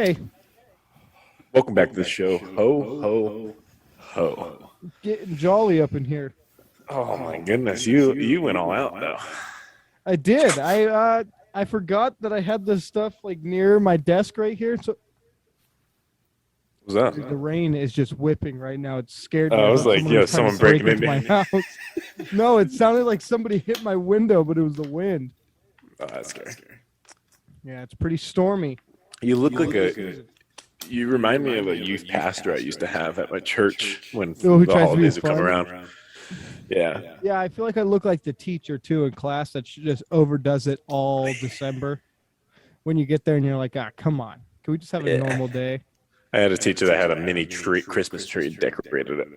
Okay. Welcome back to the show. Ho, ho, ho. Getting jolly up in here. Oh my goodness, you went all out though. I did. I forgot that I had this stuff like near my desk right here. So What's that? the rain is just whipping right now. It scared me. I was like, yo, was trying someone to break breaking into into my house. No, it sounded like somebody hit my window, but it was the wind. Oh, that's scary. Yeah, it's pretty stormy. You look like you remind me of a youth pastor I used to have at my church when who the tries to be holidays would come fun? around. Yeah. Yeah, I feel like I look like the teacher too in class that just overdoes it all December. When you get there and you're like, come on, can we just have a normal day? I had a teacher that had a mini Christmas tree, decorated it.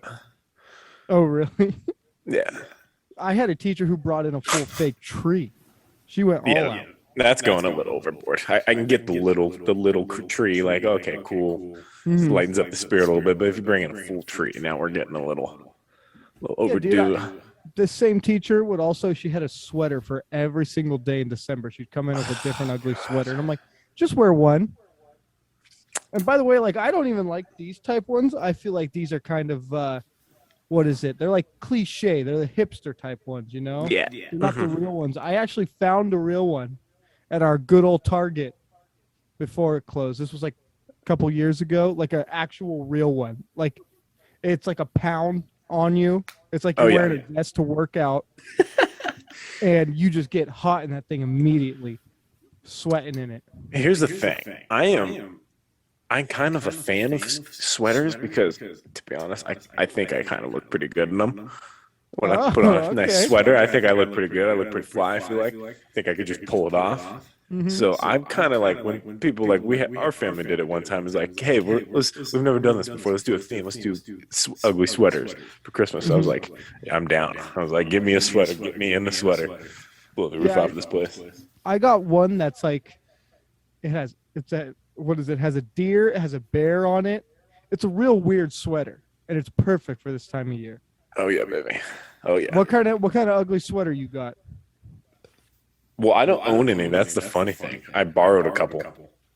Oh, really? Yeah. I had a teacher who brought in a full fake tree. She went all out. That's going a little overboard. I can get the little tree, like, okay, cool. Mhm. Lightens up the spirit a little bit, but if you bring in a full tree, now we're getting a little overdue. Yeah, dude, the same teacher would also, she had a sweater for every single day in December. She'd come in with a different ugly sweater. And I'm like, just wear one. And by the way, like, I don't even like these type ones. I feel like these are kind of, what is it? They're like cliche. They're the hipster type ones, you know? Yeah. They're not the real ones. I actually found a real one at our good old Target before it closed. This was like a couple years ago, like an actual real one. Like, it's like a pound on you. It's like you're wearing a vest to work out, and you just get hot in that thing immediately, sweating in it. Here's the thing. I'm kind of a fan of sweaters because, to be honest, I think I kind of look pretty good in them. When I put on a nice sweater, I think I look pretty good. I look pretty fly, I feel like. I think I could just pull it off. Mm-hmm. So I'm kind of like, when people like, our family did it one time. It's like, hey, we've never done this before. Let's do a theme. Let's do ugly sweaters for Christmas. So I was like, yeah, I'm down. I was like, give me a sweater. Get me in the sweater. Blow the roof off of this place. I got one that's like, it has a deer, it has a bear on it. It's a real weird sweater, and it's perfect for this time of year. Oh yeah, baby. Oh yeah. What kind of ugly sweater you got? Well, I don't own any. That's the funny thing. I borrowed a couple.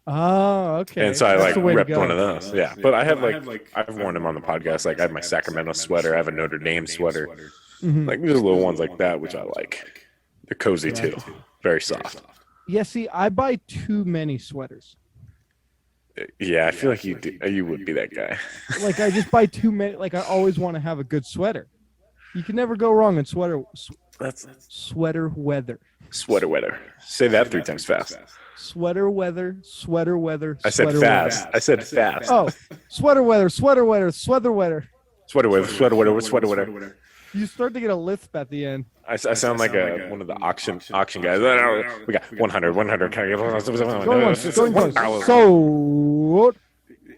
Oh, okay. And so I like repped one of those. Yeah. But I have I've worn them on the podcast. Like I have my Sacramento sweater. I have a Notre Dame sweater. Mm-hmm. Like there's little ones like that, which I like. They're cozy too. Very soft. Yeah, see, I buy too many sweaters. Yeah, I feel like you would be that guy. Like I just buy too many. Like I always want to have a good sweater. You can never go wrong in sweater weather. Sweater weather. Say that 3 times fast. Sweater weather. I said fast. I said fast. Oh, sweater weather. Sweater weather. You start to get a lisp at the end. I sound like one of the auction guys. We got 100. So,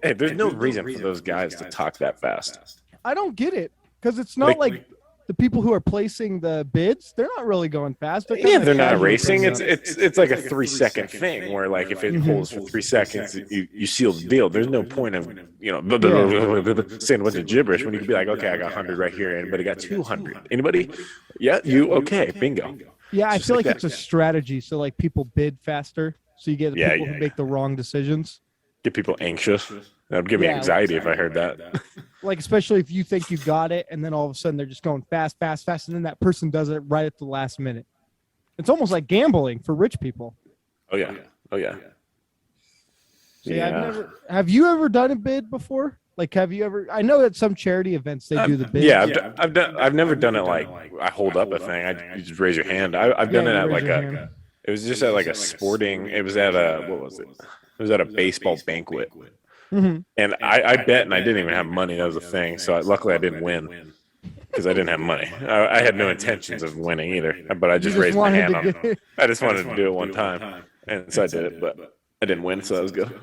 hey, there's no reason for those guys to talk that fast. I don't get it because it's not like the people who are placing the bids. They're not really going fast. They're not racing. It's like a 3-second thing where like if it holds for 3 seconds, you seal the deal. There's no point of saying a bunch of gibberish when you could be like, okay, I got 100 right here. Anybody got 200? Anybody? Yeah, you okay? Bingo. Yeah, I feel like it's a strategy. So like people bid faster, so you get people who make the wrong decisions. Get people anxious. That would give me anxiety if I heard that. Like, especially if you think you got it, and then all of a sudden they're just going fast, and then that person does it right at the last minute. It's almost like gambling for rich people. Oh yeah. See, have you ever done a bid before? Like, have you ever? I know at some charity events they do the bid. Yeah, I've never done it like I hold up a thing. You just raise your hand. I've done it at like a. It was just at like a sporting. It was at a what was it? It was at a baseball banquet. Mm-hmm. And I bet, and I didn't even have money. That was the thing. So luckily I didn't win because I didn't have money. I had no intentions of winning either, but I just raised my hand on it. I just wanted to do it one time, and so I did it, but I didn't win, so that was good.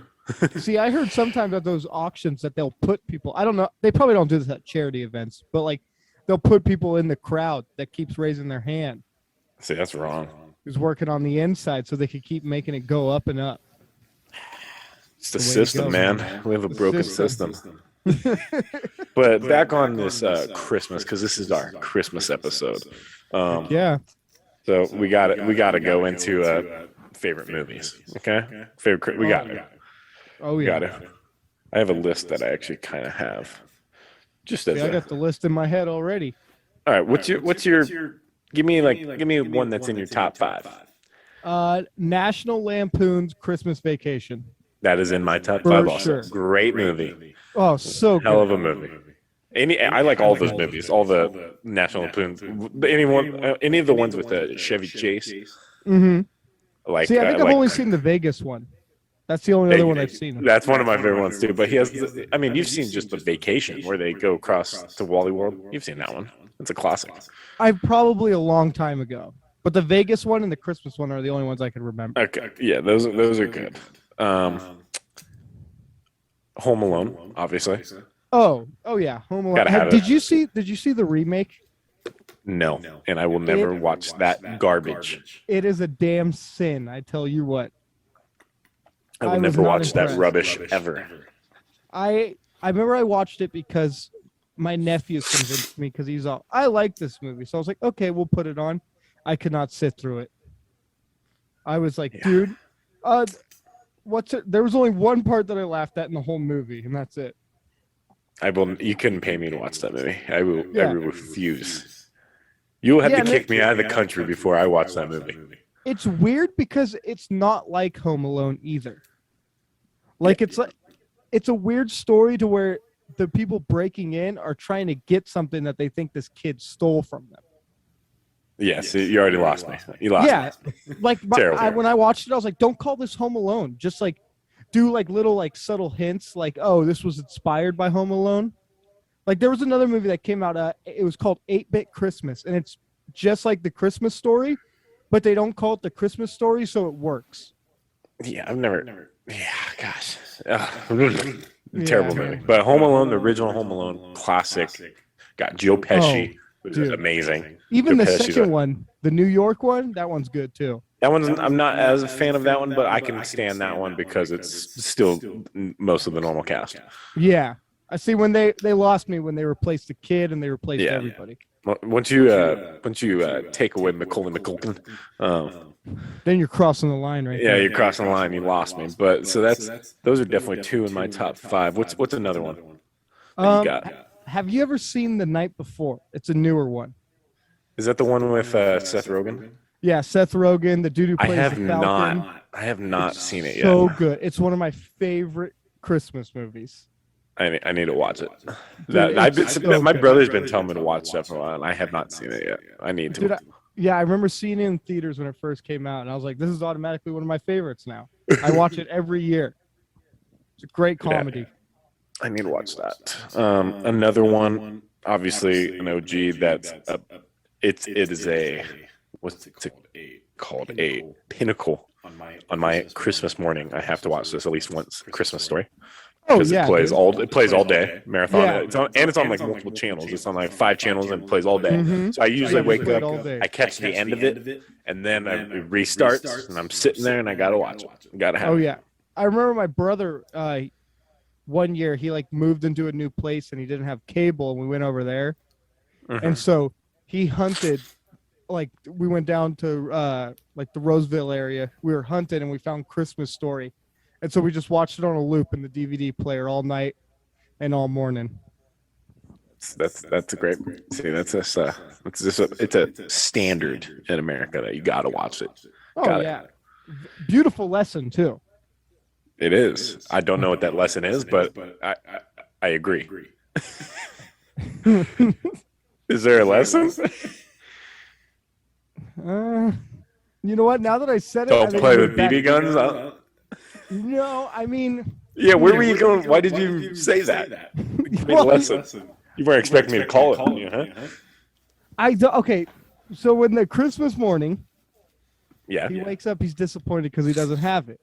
See, I heard sometimes at those auctions that they'll put people, I don't know, they probably don't do this at charity events, but like they'll put people in the crowd that keeps raising their hand. See, that's wrong. Who's working on the inside so they could keep making it go up and up. It's the system, man. We have a broken system. But back on this Christmas, because this is our Christmas episode. Yeah. So we got to go into favorite movies. Okay, we got it. Oh yeah. Got it. I have a list that I actually kind of have. Just as See, I got the list in my head already. All right, what's your give me one that's in your top 5. National Lampoon's Christmas Vacation. That is in my top For 5 also. sure. Great movie. Oh, so Hell good. of a movie. I like all those movies, all the National Lampoons. Any of the ones with Chevy Chase. Mm-hmm. Like, See, I think I've only seen the Vegas one. That's the only other one I've seen. That's one of my favorite ones too. But he has, I mean, you've seen just the Vacation where they go across to Wally World. You've seen that one. It's a classic. I've probably a long time ago, but the Vegas one and the Christmas one are the only ones I can remember. Okay, yeah, those are good. Home Alone, obviously. Oh yeah, Home Alone. Gotta have Did it. you see the remake? No, and I will never watch that garbage. It is a damn sin, I tell you what. I will was never not watch that impressed. rubbish ever. I remember I watched it because my nephew convinced me because he's all, I like this movie. So I was like, okay, we'll put it on. I could not sit through it. I was like, dude, what's it? There was only one part that I laughed at in the whole movie, and that's it. You couldn't pay me to watch that movie. I will refuse. You will have to kick me out of the country before I watch that movie. It's weird because it's not like Home Alone either. Like it's a weird story to where the people breaking in are trying to get something that they think this kid stole from them. Yes, you already lost me. You lost me. Like when I watched it, I was like, don't call this Home Alone. Just like do like little like subtle hints like, oh, this was inspired by Home Alone. Like there was another movie that came out, it was called 8-Bit Christmas, and it's just like the Christmas Story, but they don't call it the Christmas Story, so it works. Yeah, I've never. Yeah, gosh. Terrible movie. But Home Alone, the original Home Alone, classic. Got Joe Pesci, which is amazing. Even Joe the Pesci's second one, the New York one, that one's good too. That one's. I'm not as a fan of that one, but I can stand that one because it's still most of the normal cast. Yeah, I see. When they lost me when they replaced the kid and they replaced everybody. Once you take away Macaulay Culkin, then you're crossing the line, right? Yeah, you're crossing the line. You lost me. But so those are definitely 2 in my top 5. What's another one that you got? Have you ever seen The Night Before? It's a newer one. Is that the one with Seth Rogen? Yeah, Seth Rogen, the dude who plays the Falcon. I have not seen it yet. So good. It's one of my favorite Christmas movies. I need to watch it. Dude, my brother's been telling me to watch stuff for a while, and I have not seen it yet. I need to. Dude, I remember seeing it in theaters when it first came out, and I was like, this is automatically one of my favorites now. I watch it every year. It's a great comedy. Yeah, I need to watch that. Another one, obviously an OG. That's it is a what's it called? A pinnacle on my Christmas morning. I have to watch this at least once. Christmas Story. Because it plays all day marathon. Yeah. It's on like multiple channels. It's on like 5 channels and it plays all day. Mm-hmm. So I usually wake up, I catch the end of it, and then it restarts, and I'm sitting there and I gotta watch it. Gotta have it. Oh yeah, I remember my brother. One year he like moved into a new place and he didn't have cable, and we went over there, and so he hunted. Like we went down to like the Roseville area. We were hunting and we found Christmas Story. And so we just watched it on a loop in the DVD player all night and all morning. That's a great. See, it's a standard in America that you got to watch it. Beautiful lesson too. It is. I don't know what that lesson is, but I agree. Is there a lesson? You know what? Now that I said it, don't play with BB guns. No, I mean... Yeah, where were you going? Why did you say that? Lesson. You weren't expecting me to call it on you, huh? Okay, so when the Christmas morning, he wakes up, he's disappointed because he doesn't have it.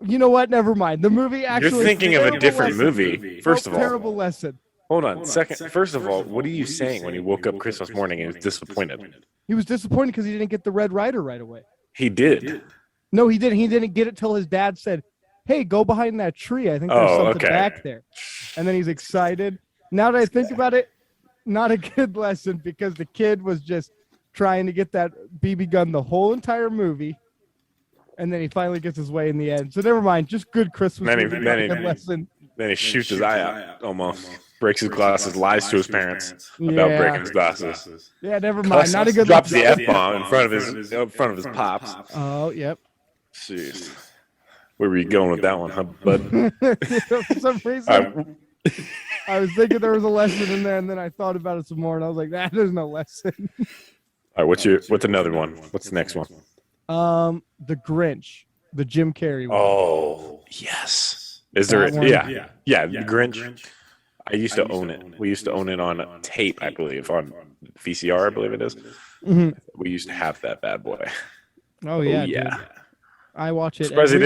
You know what? Never mind. The movie actually... You're thinking of a different movie, first of all. Terrible lesson. Hold on, second. First of all, what are you saying when he woke up Christmas morning and was disappointed? He was disappointed because he didn't get the Red Ryder right away. He did. No, he didn't. He didn't get it till his dad said, hey, go behind that tree. I think there's something back there. And then he's excited. Now that I think about it, not a good lesson because the kid was just trying to get that BB gun the whole entire movie. and then he finally gets his way in the end. So never mind. Just good Christmas Then he, movie. then Good he, lesson. then he shoots his eye out, almost breaks his glasses, lies to his parents about Yeah. breaking his glasses. Yeah, never mind. Not a good Drops the lesson. F-bomb in front of his pops. Oh, yep. Jeez. Where were you going with that one, huh, bud? For some reason, I was thinking there was a lesson in there, and then I thought about it some more, and I was like, there's no lesson. All right, what's another one? What's the next one? The Grinch, the Jim Carrey one. Oh, yes. Is there? Yeah. The Grinch. I used to own it. We used to own it on tape, I believe, on VCR, I believe it is. Mm-hmm. We used to have that bad boy. Oh yeah, yeah. dude. I watch it. I'm surprised it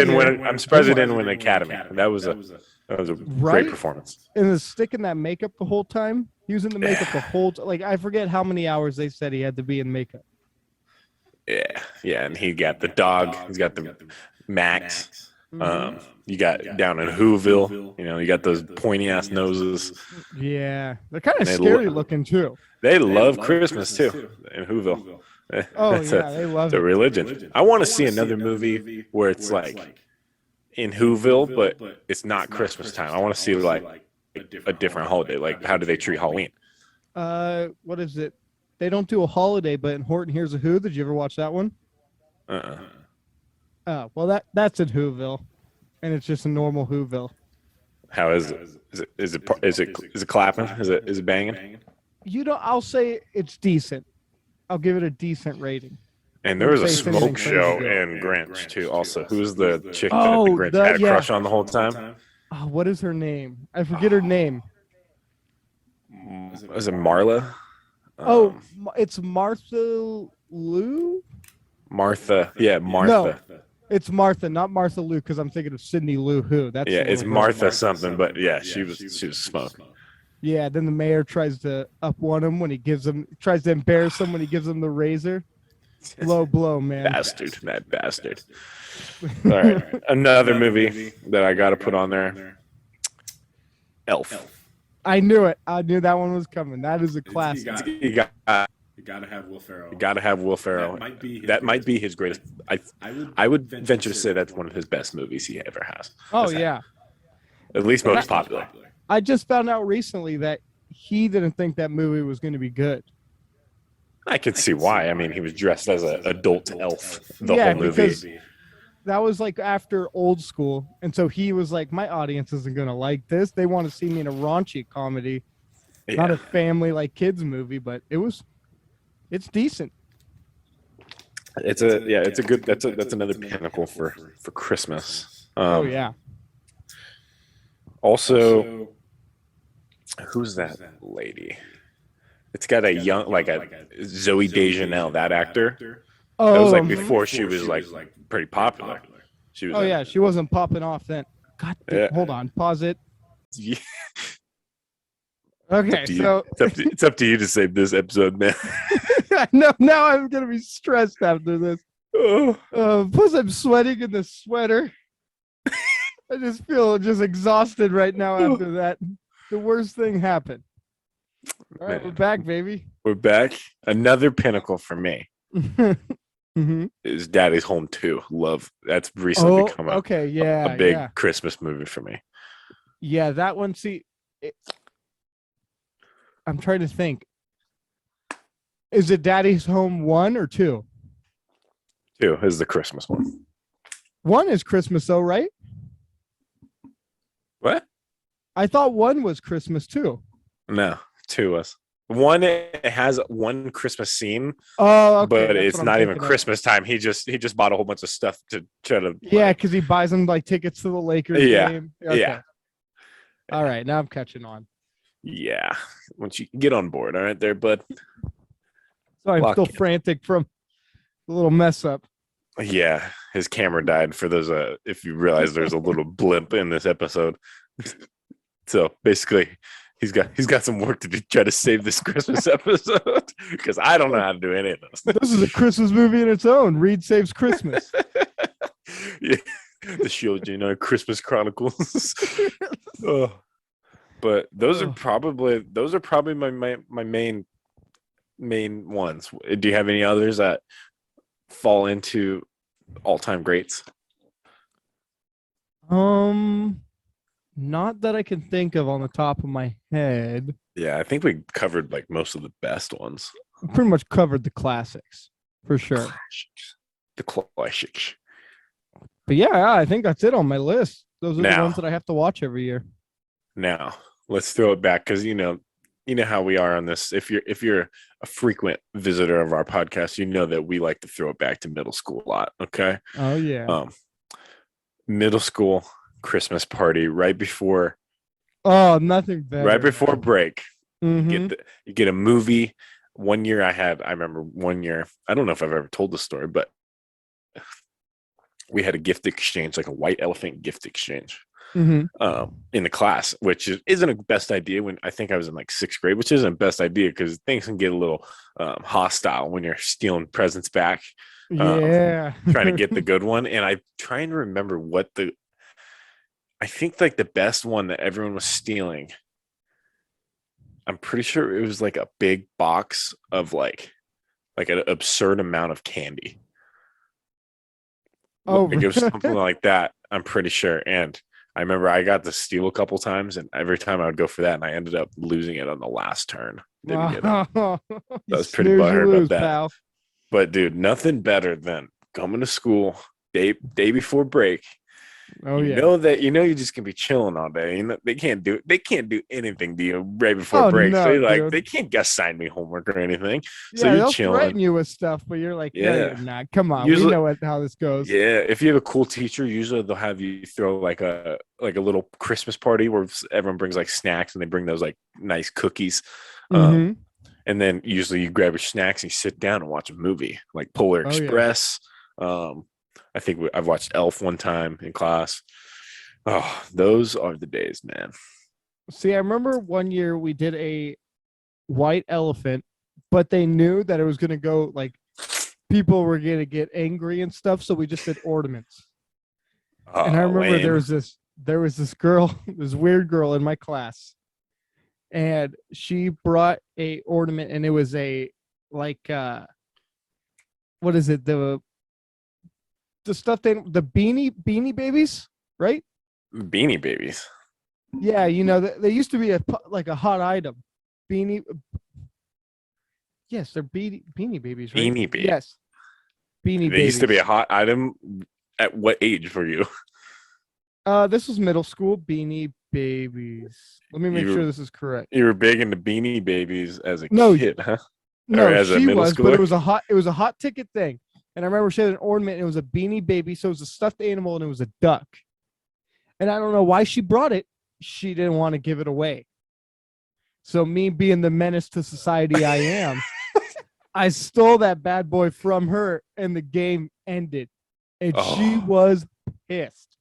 didn't win an Academy. That was a great performance. And the sticking that makeup the whole time. He was in the makeup the whole time. Like I forget how many hours they said he had to be in makeup. Yeah, and he got the dog. He's got the Max. You got down in Whoville. You know, you got those pointy ass noses. Yeah, they're kind of scary looking too. They love Christmas too in Whoville. Oh yeah, they love it. It's a religion. I want to see another movie where it's like in Whoville, but it's not Christmas time. I want to see like a different holiday. Like how do they treat Halloween? What is it? They don't do a holiday, but in Horton Hears a Who. Did you ever watch that one? Oh, well that's in Whoville, and it's just a normal Whoville. How is it? Is it clapping? Is it banging? I'll say it's decent. I'll give it a decent rating. And there was a smoke show in Grinch too. Also, who's the chick that the Grinch had a crush on the whole time? Oh, what is her name? I forget her name. Is it Marla? It's Martha Lou. Martha, yeah, Martha. No, it's Martha, not Martha Lou, because I'm thinking of Sidney Lou Who. That's it's Martha something, but yeah, she was smoking. Yeah, then the mayor tries to up one him when he tries to embarrass him when he gives him the razor. Low blow, man. That bastard. All right, another movie that I got to put on there. Elf. I knew it. I knew that one was coming. That is a classic. You gotta have Will Ferrell. That might be his greatest. I would venture to say that's one of his best movies he ever has. Oh yeah. At least most popular. I just found out recently that he didn't think that movie was going to be good. I could see why. I mean, he was dressed as an adult elf the whole movie. That was like after Old School, and so he was like, my audience isn't going to like this. They want to see me in a raunchy comedy, not a family like kids movie, but it's decent. It's a good that's another pinnacle for Christmas. Oh yeah. Also, who's that lady? It's got a young, like a Zoe Deschanel, that actor. Oh, that was like before she was like pretty popular. She was. She wasn't popping off then. God, hold on, pause it. Yeah. Okay, so it's up to you to save this episode, man. No, now I'm gonna be stressed after this. Plus, I'm sweating in the sweater. I just feel exhausted right now after that. The worst thing happened. All right, we're back, baby. We're back. Another pinnacle for me is Daddy's Home 2. Love. That's recently become a big Christmas movie for me. Yeah, that one. See, I'm trying to think. Is it Daddy's Home 1 or 2? 2 is the Christmas one. 1 is Christmas, though, right? What? I thought 1 was Christmas too. No, 2 was. 1 it has one Christmas scene. Oh, okay. But it's not even Christmas time. He just bought a whole bunch of stuff to try to. Yeah, because he buys them like tickets to the Lakers game. Okay. Yeah. All right, now I'm catching on. Yeah, once you get on board, all right, there, bud. So I'm still frantic from the little mess up. Yeah, his camera died. For those, if you realize there's a little blimp in this episode. So basically, he's got some work to do, try to save this Christmas episode because I don't know how to do any of this. This is a Christmas movie in its own. Reed Saves Christmas. Yeah, the Shield, Christmas Chronicles. Oh. But those are probably my main ones. Do you have any others that fall into All-time greats. Not that I can think of on the top of my head. Yeah, I think we covered like most of the best ones. Pretty much covered the classics for sure. Classics. The classics. But yeah, I think that's it on my list. Those are the Now, ones that I have to watch every year. now let's throw it back because you know how we are on this. If you're a frequent visitor of our podcast, you know that we like to throw it back to middle school a lot. Okay. Oh yeah. Middle school Christmas party Oh, nothing better. right before break. Mm-hmm. You get a movie. One year I remember one year, I don't know if I've ever told the story, but we had a gift exchange, like a white elephant gift exchange. Mm-hmm. In the class, which isn't a best idea when I think I was in like sixth grade, which isn't a best idea because things can get a little hostile when you're stealing presents back, Yeah. trying to get the good one. And I trying to remember I think like the best one that everyone was stealing. I'm pretty sure it was like a big box of like an absurd amount of candy. Oh, Like it was something like that. I'm pretty sure. And I remember I got to steal a couple times, and every time I would go for that, and I ended up losing it on the last turn. Didn't get it. I was pretty butthurt about that. Pal. But dude, nothing better than coming to school day before break. Oh you yeah. know that you just can be chilling all day. You know they can't do anything to you right before Oh break. So no, like dude. they can't assign me homework or anything. So Yeah, you're they'll chilling. threaten you with stuff, but you're like, no, Yeah. you're not. Come on, Usually, we know how this goes. yeah, if you have a cool teacher, usually they'll have you throw like a little Christmas party where everyone brings like snacks and they bring those like nice cookies. Mm-hmm. And then usually you grab your snacks and you sit down and watch a movie like Polar Oh yeah. Express. I think I've watched Elf one time in class. Oh, those are the days, man. See, I remember one year we did a white elephant, but they knew that it was going to go like people were going to get angry and stuff, so we just did ornaments. And I remember lame. there was this girl, this weird girl in my class, and she brought a ornament, and it was a like what is it, the stuff the beanie babies, right? Beanie Babies. Yeah, you know, they used to be like a hot item. Beanie. Yes, they're beanie babies, right? Beanie Babies. Yes, beanie They babies. used to be a hot item. At what age for you? This was middle school. Beanie babies. Let me make sure this is correct. You were big into Beanie Babies as a kid, huh? No, as a she middle was, schooler? but it was a hot ticket thing. And I remember she had an ornament, and it was a beanie baby, so it was a stuffed animal, and it was a duck. And I don't know why she brought it. She didn't want to give it away. So me being the menace to society I am, I stole that bad boy from her, and the game ended. And she was pissed.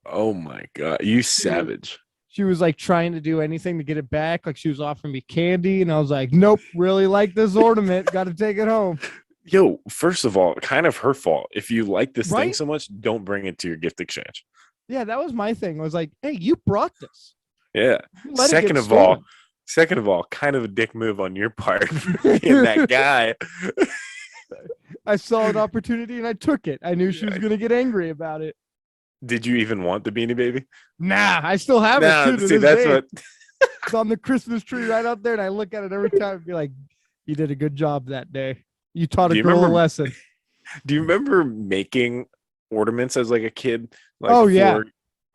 Oh my God. You savage. She was like trying to do anything to get it back. Like she was offering me candy. And I was like, nope, really like this ornament. Got to take it home. Yo, first of all, kind of her fault. If you like this thing Right? so much, don't bring it to your gift exchange. Yeah, that was my thing. I was like, hey, you brought this. Yeah. Let Second it of stolen. all, kind of a dick move on your part for being that guy. I saw an opportunity and I took it. I knew she was going to get angry about it. Did you even want the Beanie Baby? Nah, I still have it too. To see, this that's day. what. It's on the Christmas tree right out there, and I look at it every time and be like, you did a good job that day. You taught a girl a lesson. Do you remember making ornaments as like a kid? Like oh, yeah.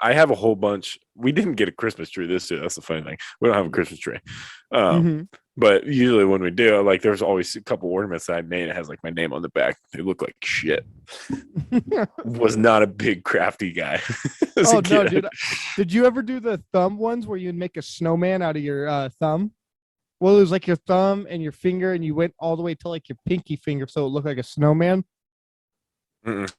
I have a whole bunch. We didn't get a Christmas tree this year. That's the funny thing. We don't have a Christmas tree. But usually when we do, like there's always a couple ornaments that I made. It has like my name on the back. They look like shit. Was not a big crafty guy. Oh no, dude. Did you ever do the thumb ones where you'd make a snowman out of your thumb? Well, it was like your thumb and your finger, and you went all the way to like your pinky finger, so it looked like a snowman.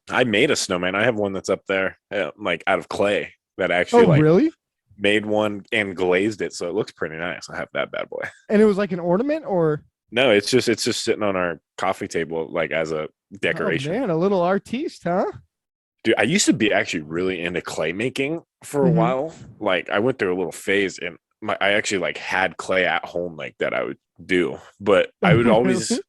I made a snowman. I have one that's up there, like out of clay. That actually, really? Made one and glazed it, so it looks pretty nice. I have that bad boy. And it was like an ornament, or no? It's just sitting on our coffee table, like as a decoration. Oh man, a little artiste, huh? Dude, I used to be actually really into clay making for a while. Like I went through a little phase, and I actually like had clay at home, like that I would do. But I would always,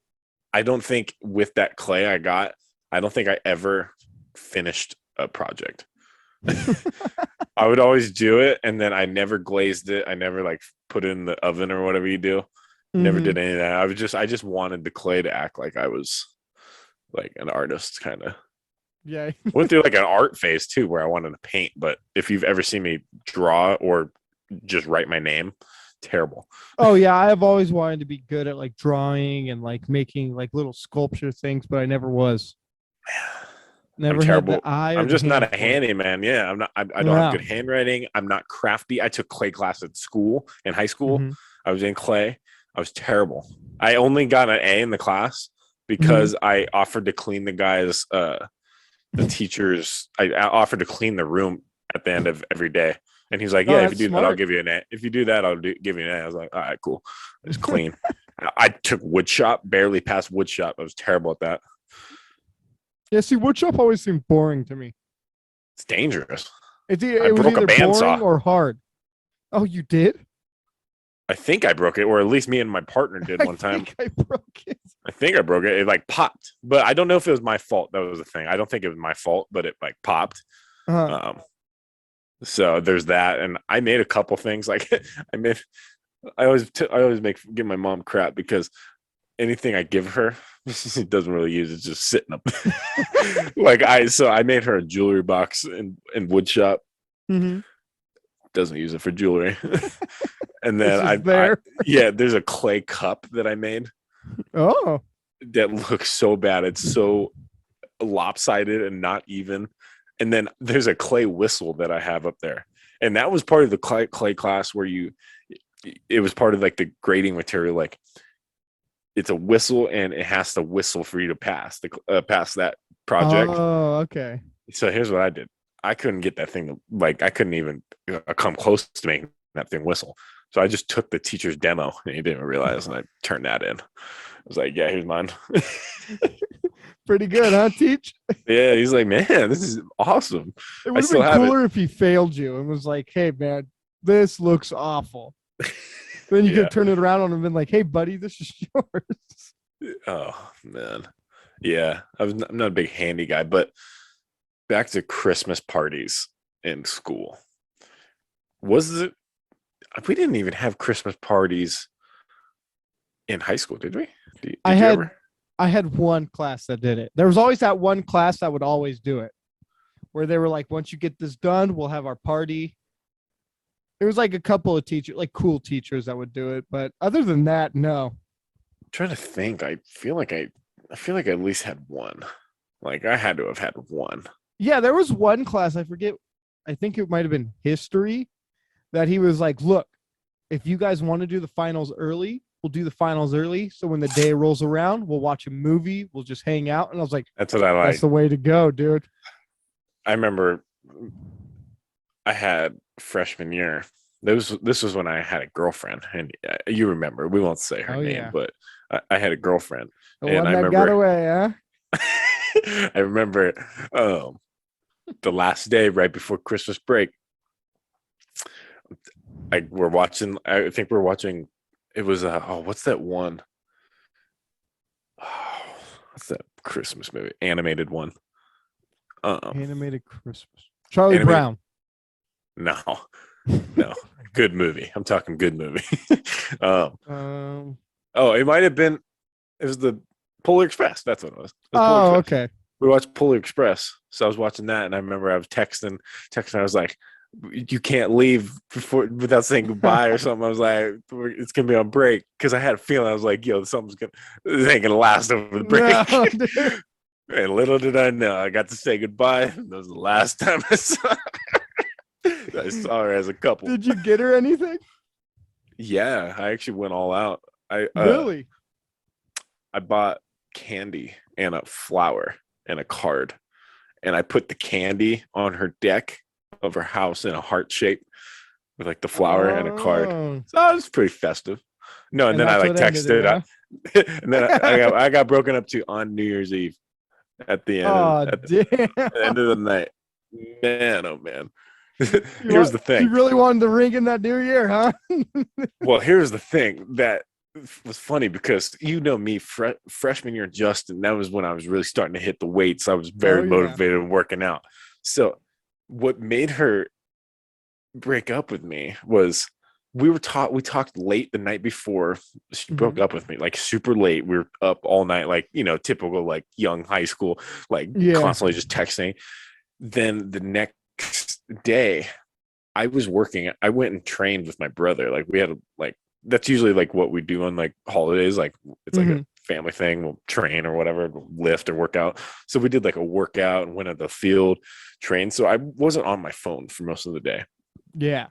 I don't think with that clay I got, I don't think I ever finished a project. I would always do it, and then I never glazed it. I never like put it in the oven or whatever you do. Never did any of that. I just wanted the clay to act like I was like an artist, kind of. Yeah. Went through like an art phase too, where I wanted to paint. But if you've ever seen me draw or just write my name, terrible. Oh yeah, I have always wanted to be good at like drawing and like making like little sculpture things, but I never was. I'm Never had the terrible. eye or I'm the just not hand a for it. handyman. Yeah, I'm not. I don't have Yeah. good handwriting. I'm not crafty. I took clay class at school in high school. Mm-hmm. I was in clay. I was terrible. I only got an A in the class Mm-hmm. because I offered to clean the teachers. I offered to clean the room at the end of every day, and he's like, Oh, "Yeah, if you that's do that, I'll smart. give you an A. If you do that, give you an A." I was like, "All right, cool." It's clean. I took wood shop, barely passed wood shop. I was terrible at that. Yeah, see, woodshop always seemed boring to me. It's dangerous. I It was broke a either boring bandsaw. or hard. Oh, you did? I think I broke it, or at least me and my partner did I one time. think I broke it. I think I broke it. It like popped, but I don't know if it was my fault. That was the thing. I don't think it was my fault, but it like popped. Uh-huh. Um, so there's that, and I made a couple things. Like I made, I always give my mom crap because anything I give her, she doesn't really use. It's just sitting up. So I made her a jewelry box in wood shop. Mm-hmm. Doesn't use it for jewelry. And It's then just there. yeah, there's a clay cup that I made Oh. that looks so bad. It's so lopsided and not even. And then there's a clay whistle that I have up there. And that was part of the clay class where it was part of like the grading material. Like it's a whistle and it has to whistle for you to pass pass that project. Oh, okay. So here's what I did. I couldn't get that thing I couldn't even come close to making that thing whistle. So I just took the teacher's demo and he didn't realize, and I turned that in. I was like, "Yeah, here's mine." Pretty good, huh, Teach? Yeah, he's like, "Man, this is awesome." It I would have still been have it. cooler if he failed you and was like, "Hey, man, this looks awful." Then you Yeah. could turn it around on him and been like, "Hey, buddy, this is yours." Oh man. Yeah, I'm not a big handy guy, but back to Christmas parties in school. Was it? We didn't even have Christmas parties in high school, did we? I Did you had ever? I had one class that did it. There was always that one class that would always do it, where they were like, "Once you get this done, we'll have our party." There was like a couple of teachers, like cool teachers, that would do it, but other than that, no. I'm trying to think. I feel like I at least had one. Like I had to have had one. Yeah, there was one class, I forget, I think it might have been history, that he was like, "Look, if you guys want to do the finals early, we'll do the finals early. So when the day rolls around, we'll watch a movie, we'll just hang out." And I was like, That's what I "That's like. the way to go, dude." I remember I had freshman year. This was when I had a girlfriend, and you remember. We won't say her Oh name, yeah, but I had a girlfriend, the and one I that got remember. away, huh? I remember the last day right before Christmas break. We're watching. I think we're watching. It was what's that one? Oh, what's that Christmas movie? Animated one. Animated Christmas. Charlie Animated. Brown. No, no, good movie. I'm talking good movie. um, Um. oh, it might have been. It was the Polar Express. That's what it was. It was Polar Oh, Express. okay. We watched Polar Express, so I was watching that, and I remember I was texting. I was like, "You can't leave without saying goodbye" or something. I was like, "It's gonna be on break," because I had a feeling. I was like, "Yo, this ain't gonna last over the break." No, dude. And little did I know, I got to say goodbye. That was the last time I saw her as a couple. Did you get her anything? Yeah, I actually went all out. Really? I bought candy and a flower and a card, and I put the candy on her deck of her house in a heart shape with like the flower and a card. Oh. So it was pretty festive. No, and And then I that's like what ended it, texted, huh? and then I got broken up to on New Year's Eve at the end Oh, at damn. the end of the night. Man, oh man. You, Here's the you thing. really wanted the ring in that new year, huh? Well, here's the thing that was funny because me, freshman year, Justin, that was when I was really starting to hit the weights. I was Oh very yeah. motivated and working out. So what made her break up with me was we talked late the night before she broke Mhm. up with me, like super late. We were up all night, like, typical like young high school, like Yeah. constantly just texting. Then the next day I was working. I went and trained with my brother. Like we had like that's usually like what we do on like holidays. Like it's like a Mhm. family thing. We'll train or whatever, lift or work out. So we did like a workout and went at the field, trained. So I wasn't on my phone for most of the day. Yeah.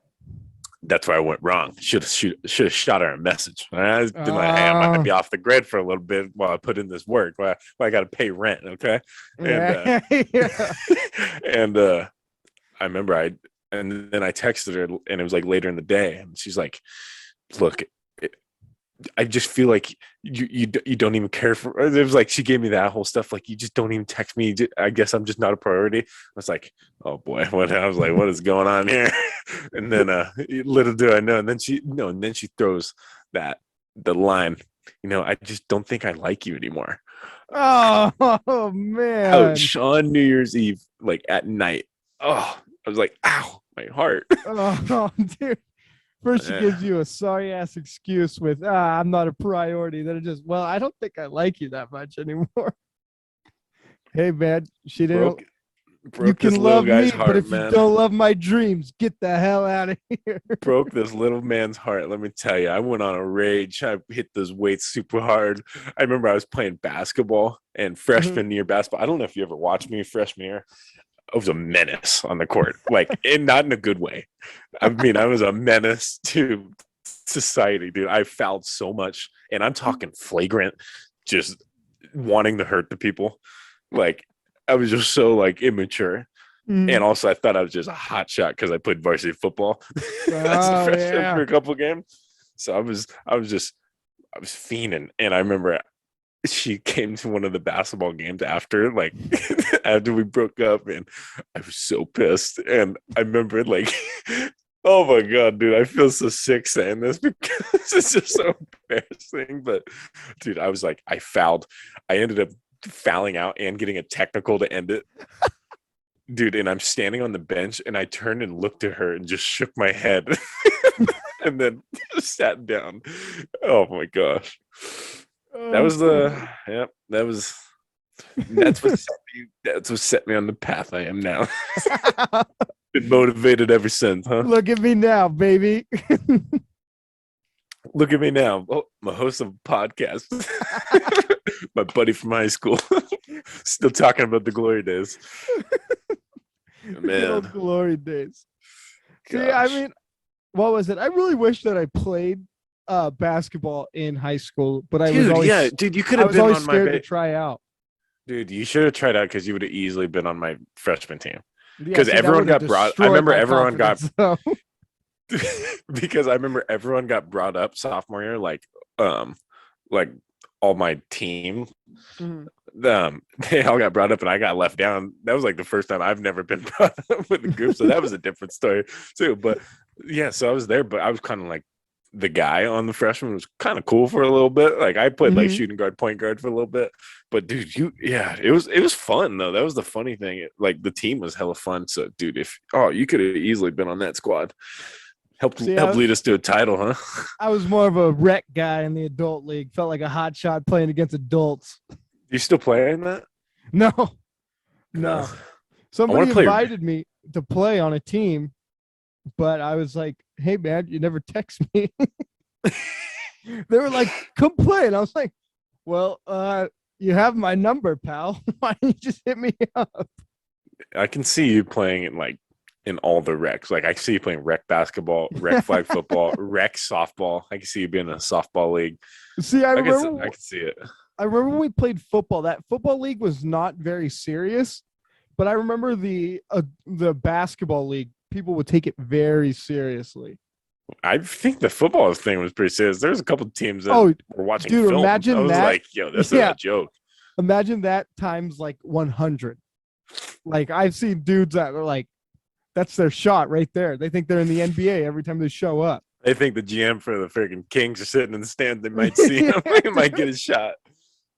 That's where I went wrong. Should have shot her a message. I've been like, hey, I might Uh, be off the grid for a little bit while I put in this work. While I got to pay rent, okay? And yeah. Yeah. and I remember and then I texted her, and it was like later in the day, and she's like, "Look, I just feel like you don't even care for." It was like she gave me that whole stuff, like you just don't even text me. I guess I'm just not a priority. I was like, oh boy, what? I was like, what is going on here? And then little do I know, and then she throws that the line, I just don't think I like you anymore. Oh man. Ouch, on New Year's Eve, like at night. Oh, I was like, ow, my heart. Oh, dude. First, she gives you a sorry ass excuse with, I'm not a priority. Then it just, well, I don't think I like you that much anymore. Hey, man, she didn't. broke You broke can this little love guy's me, but heart, if you man. don't love my dreams, get the hell out of here. Broke this little man's heart. Let me tell you, I went on a rage. I hit those weights super hard. I remember I was playing basketball and Mhm. freshman year basketball. I don't know if you ever watched me freshman year. I was a menace on the court, like, not in a good way. I mean, I was a menace to society, dude. I fouled so much, and I'm talking flagrant, just wanting to hurt the people. Like, I was just so like immature. And Mm. also, I thought I was just a hot shot because I played varsity football as a Oh freshman for yeah. a couple of games. So I was fiending. And I remember she came to one of the basketball games after, like, after we broke up, and I was so pissed. And I remember, like, oh my God, dude, I feel so sick saying this because it's just so embarrassing. But, dude, I was like, I fouled. I ended up fouling out and getting a technical to end it, dude. And I'm standing on the bench, and I turned and looked at her and just shook my head and then sat down. Oh my gosh. That Oh was man. that's what set me on the path I am now. Been motivated ever since, huh? Look at me now, baby. Look at me now. Oh, I'm a host of a podcast. My buddy from high school. Still talking about the glory days. The good old Man, glory days. See, I gosh. mean, what was it? I really wish that I played basketball in high school, but Dude, yeah, dude, you could I have was been always on my scared to try out. dude, you should have tried out because you would have easily been on my freshman team. Yeah, Because see, that everyone would have got brought. I destroyed remember my everyone got confidence. So, because I remember everyone got brought up sophomore year, um, like all my team, mhm. they all got brought up and I got left down. That was like the first time I've never been brought up with a group, so that was a different story too. But yeah, so I was there, but I was kind of like the guy on the freshman. It was kind of cool for a little bit. Like I played like Mhm. shooting guard, point guard for a little bit. But dude, yeah, it was fun though. That was the funny thing. Like the team was hella fun. So dude, if you could have easily been on that squad. See, Helped lead us to a title, huh? I was more of a rec guy in the adult league. Felt like a hot shot playing against adults. You still playing that? No, No. no. I want Somebody to play. invited me to play on a team, but I was like, "Hey, man, you never text me." They were like, "Come play," and I was like, "Well, you have my number, pal. Why don't you just hit me up?" I can see you playing in all the recs. Like I see you playing rec basketball, rec flag football, rec softball. I can see you being in a softball league. See, I can see it. I remember when we played football. That football league was not very serious, but I remember the basketball league. People would take it very seriously. I think the football thing was pretty serious. There's a couple of teams that Oh, were watching dude, film. I imagine was that. like, yo, this is Yeah, a joke. imagine that times like 100. Like I've seen dudes that are like, that's their shot right there. They think they're in the NBA every time they show up. I think the GM for the freaking Kings are sitting in the stands. They might see him. He might get a shot.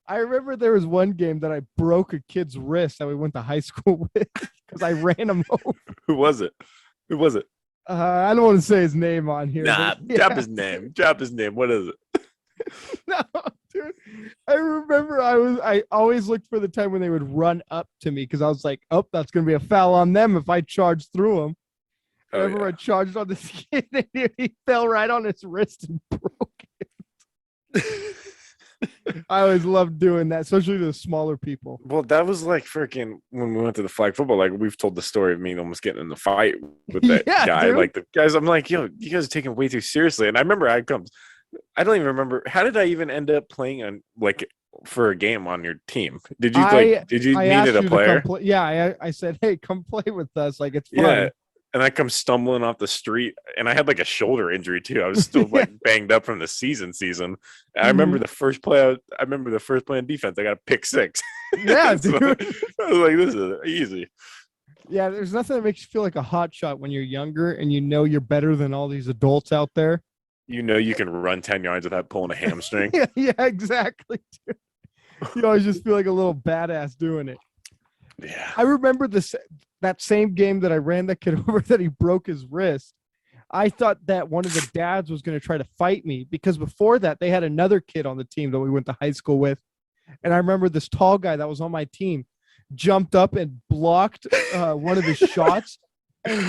I remember there was one game that I broke a kid's wrist that we went to high school with because I ran him over. Who was it? Who was it? I don't want to say his name on here. Nah, Yeah. drop his name. Drop his name. What is it? No, dude. I remember I always looked for the time when they would run up to me because I was like, oh, that's gonna be a foul on them if I charge through them. I remember I charged on this kid and he fell right on his wrist and broke it. I always loved doing that, especially to the smaller people. Well, that was like freaking when we went to the flag football. Like we've told the story of me almost getting in the fight with that guy. Dude. Like the guys, I'm like, yo, you guys are taking it way too seriously. And I remember I don't even remember how did I even end up playing on like for a game on your team? Did you needed a player? I said, hey, come play with us. Like it's fun. Yeah. And I come stumbling off the street, and I had like a shoulder injury too. I was still like banged up from the season. And I remember the first play. I remember the first play on defense. I got a pick six. Yeah, so dude. I was like, this is easy. Yeah, there's nothing that makes you feel like a hot shot when you're younger and you know you're better than all these adults out there. You know you can run 10 yards without pulling a hamstring. Yeah, exactly. Dude. You always just feel like a little badass doing it. Yeah. I remember that same game that I ran that kid over that he broke his wrist. I thought that one of the dads was going to try to fight me because before that they had another kid on the team that we went to high school with. And I remember this tall guy that was on my team jumped up and blocked one of his shots. And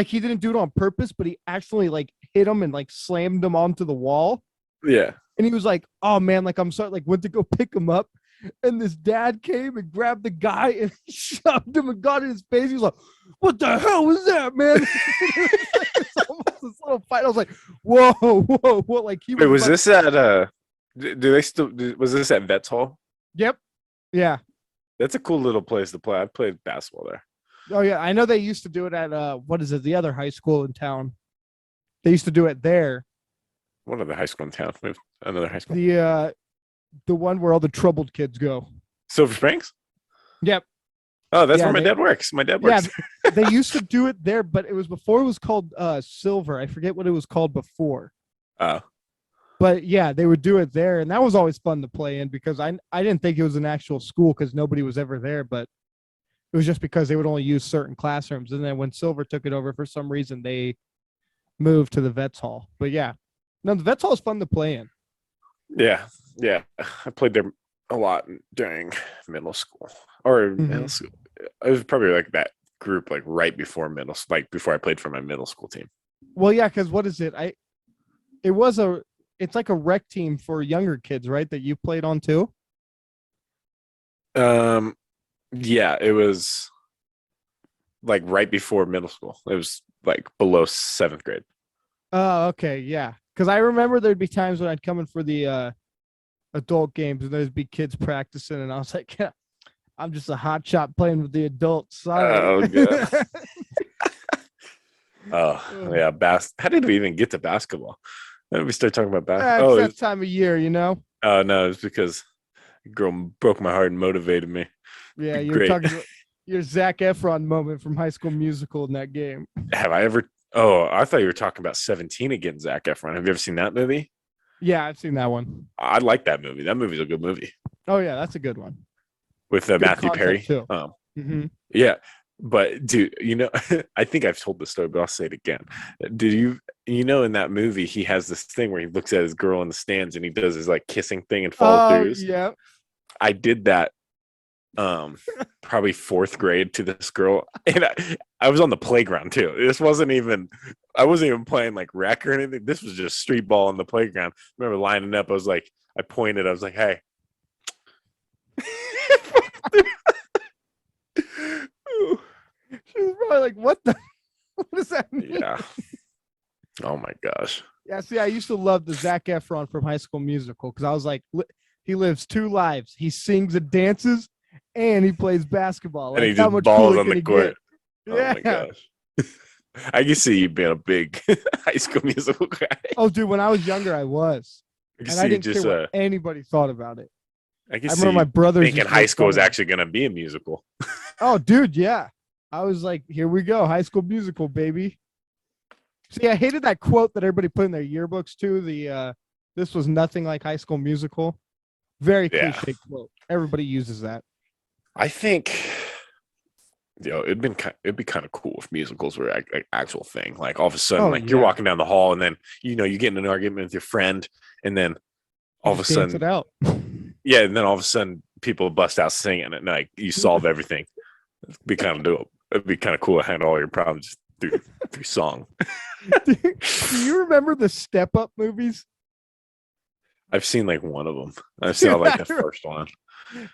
he didn't do it on purpose, but he actually like hit him and like slammed him onto the wall. Yeah. And he was like, oh man, like I'm sorry, like went to go pick him up. And this dad came and grabbed the guy and shoved him and got in his face. He was like, what the hell was that, man? It's almost this little fight. I was like, whoa. Like he was. Wait, was this at was this at Vets Hall? Yep. Yeah. That's a cool little place to play. I played basketball there. Oh yeah. I know they used to do it at what is it, the other high school in town. They used to do it there. What other high school in town? We have another high school. The one where all the troubled kids go. Silver Springs? Yep. Oh, that's where my dad works. My dad works. Yeah, they used to do it there, but it was before it was called Silver. I forget what it was called before. Oh. But yeah, they would do it there, and that was always fun to play in because I didn't think it was an actual school because nobody was ever there, but it was just because they would only use certain classrooms. And then when Silver took it over, for some reason, they moved to the Vets Hall. But yeah, no, the Vets Hall is fun to play in. Yeah. I played there a lot during middle school middle school. It was probably like that group, like right before before I played for my middle school team. Well, yeah, because what is it? It's like a rec team for younger kids, right? That you played on too. Yeah, it was like right before middle school. It was like below 7th grade. Oh, okay, yeah. Because I remember there'd be times when I'd come in for the adult games and there'd be kids practicing, and I was like, yeah, I'm just a hot shot playing with the adults. Sorry. Oh, God. Oh, yeah. How did we even get to basketball? How did we start talking about basketball? It's that time of year, you know? Oh, no, it's because a girl broke my heart and motivated me. Yeah, you're talking about your Zac Efron moment from High School Musical in that game. Have I ever? Oh, I thought you were talking about 17 again, Zac Efron. Have you ever seen that movie? Yeah, I've seen that one. I like that movie. That movie's a good movie. Oh, yeah, that's a good one. With Matthew Perry. Too. Yeah. But, dude, I think I've told this story, but I'll say it again. Did in that movie, he has this thing where he looks at his girl in the stands and he does his like kissing thing and follow throughs. Yeah. I did that probably 4th grade to this girl, and I was on the playground too. I wasn't even playing like rec or anything. This was just street ball on the playground. I remember lining up, I was like, I pointed, I was like, hey. She was probably like, what does that mean? Yeah. Oh my gosh. Yeah, see, I used to love the Zac Efron from High School Musical because I was like, he lives 2 lives. He sings and dances, and he plays basketball. Like, and he just balls on the court. Oh yeah. My gosh. I can see you being a big High School Musical guy. Oh, dude, when I was younger, I was. I didn't care what anybody thought about it. I remember my brothers thinking high school is actually going to be a musical. Oh, dude, yeah. I was like, here we go. High School Musical, baby. See, I hated that quote that everybody put in their yearbooks too. This was nothing like High School Musical. Very Yeah. cliche quote. Everybody uses that. I think it'd be kind of cool if musicals were an actual thing. Like all of a sudden, Oh like you're yeah, walking down the hall, and then you get in an argument with your friend, and then you all of a just dance it sudden, out. yeah, and then all of a sudden people bust out singing, and like you solve everything. It'd be kind of dope. It'd be kind of cool to handle all your problems through song. Do you remember the Step Up movies? I've seen like one of them. I saw Dude, like the first one.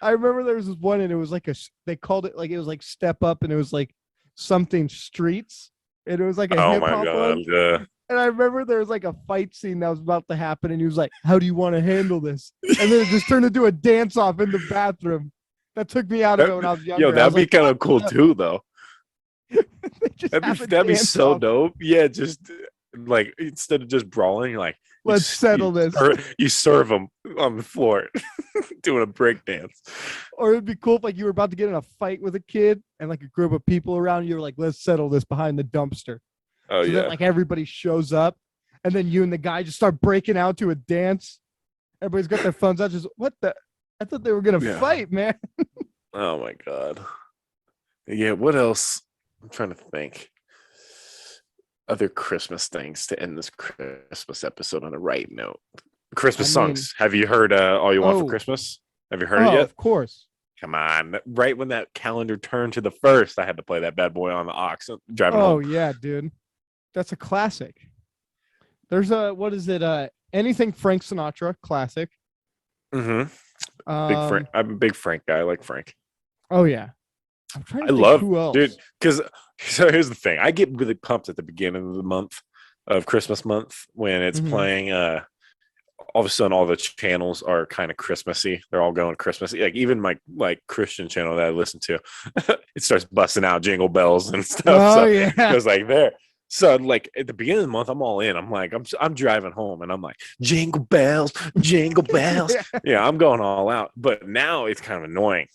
I remember there was this one, and it was like they called it like it was like Step Up, and it was like something streets, and it was like a Oh hip my hop god. one. And I remember there was like a fight scene that was about to happen, and he was like, "How do you want to handle this?" And then it just turned into a dance off in the bathroom. That took me out of it when I was younger. I That'd was be like, kind of cool too, though. they just have a That'd be dance so off. dope. Yeah, just like instead of just brawling, you're like Let's settle this. You serve them on the floor, doing a break dance. Or it'd be cool if like you were about to get in a fight with a kid and like a group of people around you were like, let's settle this behind the dumpster. Oh So yeah, then like everybody shows up and then you and the guy just start breaking out to a dance. Everybody's got their phones out. Just what the? I thought they were gonna fight, man. Oh my god. Yeah. What else? I'm trying to think. Other Christmas things to end this Christmas episode on a right note. Christmas songs. Have you heard All You Want for Christmas? Have you heard it yet? Of course. Come on. Right when that calendar turned to the first, I had to play that bad boy on the aux driving home. Oh yeah, dude. That's a classic. There's a what is it? Anything Frank Sinatra, classic. Mm-hmm. Big Frank. I'm a big Frank guy. I like Frank. Oh yeah. I'm trying to think love who else. dude. Because so here's the thing. I get really pumped at the beginning of the month of Christmas month when it's playing. All of a sudden, all the channels are kind of Christmassy. They're all going Christmassy. Like even my like Christian channel that I listen to, it starts busting out jingle bells and stuff. Oh so yeah. it was like there. So like at the beginning of the month, I'm all in. I'm like, I'm driving home and I'm like, jingle bells, jingle bells. Yeah, I'm going all out. But now it's kind of annoying.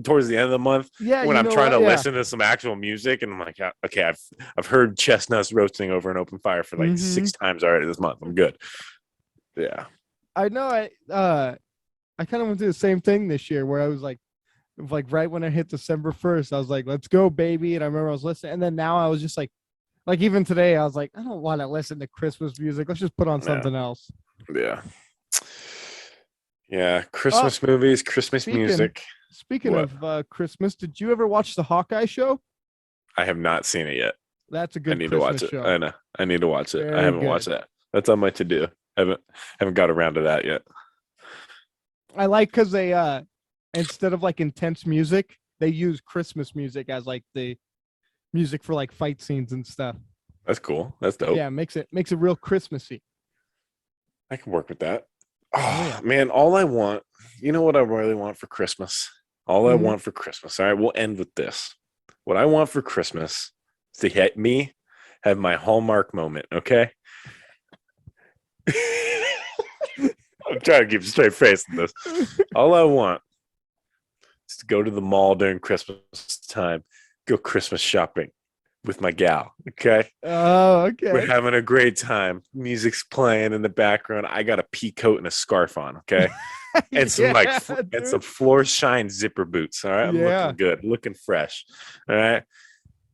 Towards the end of the month, when I'm trying to listen to some actual music, and I'm like, okay, I've heard chestnuts roasting over an open fire for like 6 times already this month. I'm good. Yeah. I know. I kind of went through the same thing this year where I was like right when I hit December 1st, I was like, let's go, baby. And I remember I was listening. And then now I was just like even today, I was like, I don't want to listen to Christmas music. Let's just put on something else. Yeah. Yeah. Christmas movies, Christmas music. Speaking of Christmas, did you ever watch the Hawkeye show? I have not seen it yet. That's a good I need Christmas to watch it. show. I know. I need to watch it. Very I haven't good. watched that. That's on my to-do. Haven't got around to that yet. I like because they instead of like intense music, they use Christmas music as like the music for like fight scenes and stuff. That's cool. That's dope. Yeah, makes it real Christmassy. I can work with that. Oh man, all I want, you know what I really want for Christmas? All I want for Christmas. All right, we'll end with this. What I want for Christmas is to hit me have my Hallmark moment, okay? I'm trying to keep a straight face in this. All I want is to go to the mall during Christmas time, go Christmas shopping with my gal. Okay. Oh, okay. We're having a great time. Music's playing in the background. I got a pea coat and a scarf on. Okay. And some and some floor shine zipper boots. All right. I'm looking good, looking fresh. All right.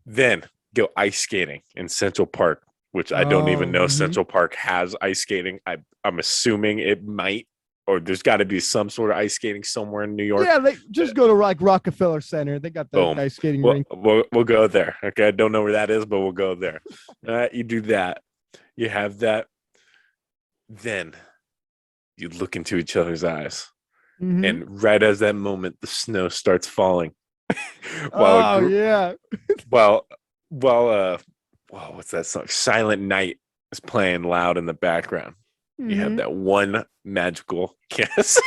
Then go ice skating in Central Park, which I don't even know Central Park has ice skating. I'm assuming it might, or there's got to be some sort of ice skating somewhere in New York. Yeah, they just go to like Rockefeller Center. They got the ice skating rink. We'll go there. Okay, I don't know where that is, but we'll go there. You do that. You have that. Then you look into each other's eyes, and right as that moment, the snow starts falling. While what's that song? Silent Night is playing loud in the background. You have that one magical kiss.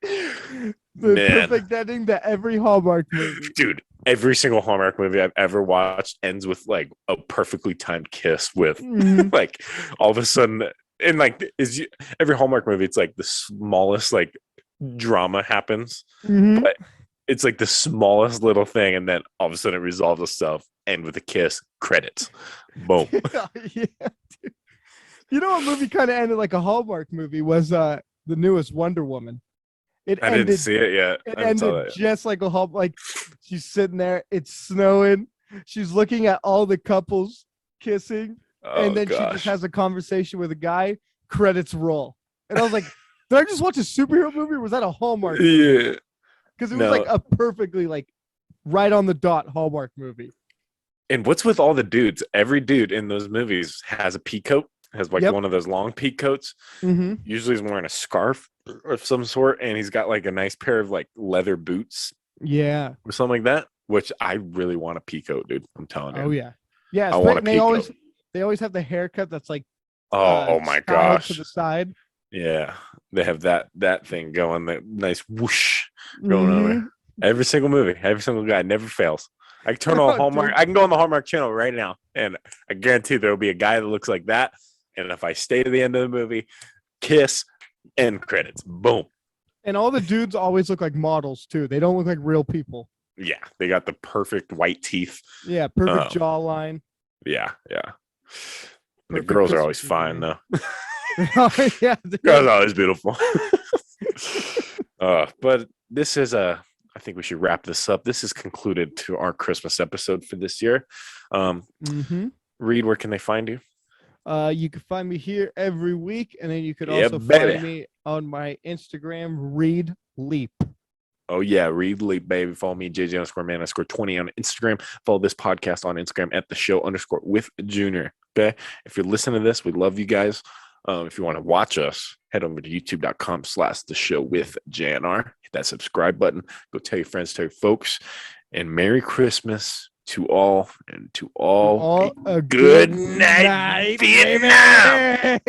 The perfect ending to every Hallmark movie. Dude, every single Hallmark movie I've ever watched ends with like a perfectly timed kiss with like all of a sudden, and like every Hallmark movie, it's like the smallest like drama happens, but It's like the smallest little thing, and then all of a sudden it resolves itself. End with a kiss. Credits. Boom. Yeah, dude. You know, a movie kind of ended like a Hallmark movie was the newest Wonder Woman. It I didn't ended. see it yet. It I haven't saw ended that yet. just like a Hallmark. Like she's sitting there. It's snowing. She's looking at all the couples kissing, and Oh then she just gosh. has a conversation with a guy. Credits roll, and I was like, "Did I just watch a superhero movie? Or was that a Hallmark movie?" Yeah. Because it was like No. a perfectly like right on the dot Hallmark movie. And what's with all the dudes? Every dude in those movies has a pea coat, has like Yep. one of those long pea coats. Mm-hmm. Usually he's wearing a scarf of some sort, and he's got like a nice pair of like leather boots Yeah. or something like that. Which I really want a pea coat, dude. I'm telling you. Oh yeah. Yeah. I want a And they pea always coat. have the haircut that's like Oh my styled to gosh. the side. Yeah. They have that thing going, that nice whoosh going on Mm-hmm. there. Every single movie, every single guy never fails. I can turn on Oh, Hallmark. dude. I can go on the Hallmark channel right now, and I guarantee there will be a guy that looks like that. And if I stay to the end of the movie, kiss, end credits, boom. And all the dudes always look like models too. They don't look like real people. Yeah, they got the perfect white teeth. Yeah, perfect jawline. Yeah, yeah. The Perfect girls are always Christmas fine movie. though. Oh, yeah, Girls are always beautiful. But this is I think we should wrap this up. This is concluded to our Christmas episode for this year. mm-hmm. Reed, where can they find you? You can find me here every week, and then you could Yeah, also baby. find me on my Instagram, Reed Leap. Oh yeah, Reed Leap, baby. Follow me, JJ_man_20 on Instagram. Follow this podcast on Instagram at @the_show_with_Junior. Okay. If you're listening to this, we love you guys. If you want to watch us, head over to youtube.com/the_show_with_JNR. Hit that subscribe button. Go tell your friends, tell your folks. And Merry Christmas to all, and to all, A good night, baby. Vietnam.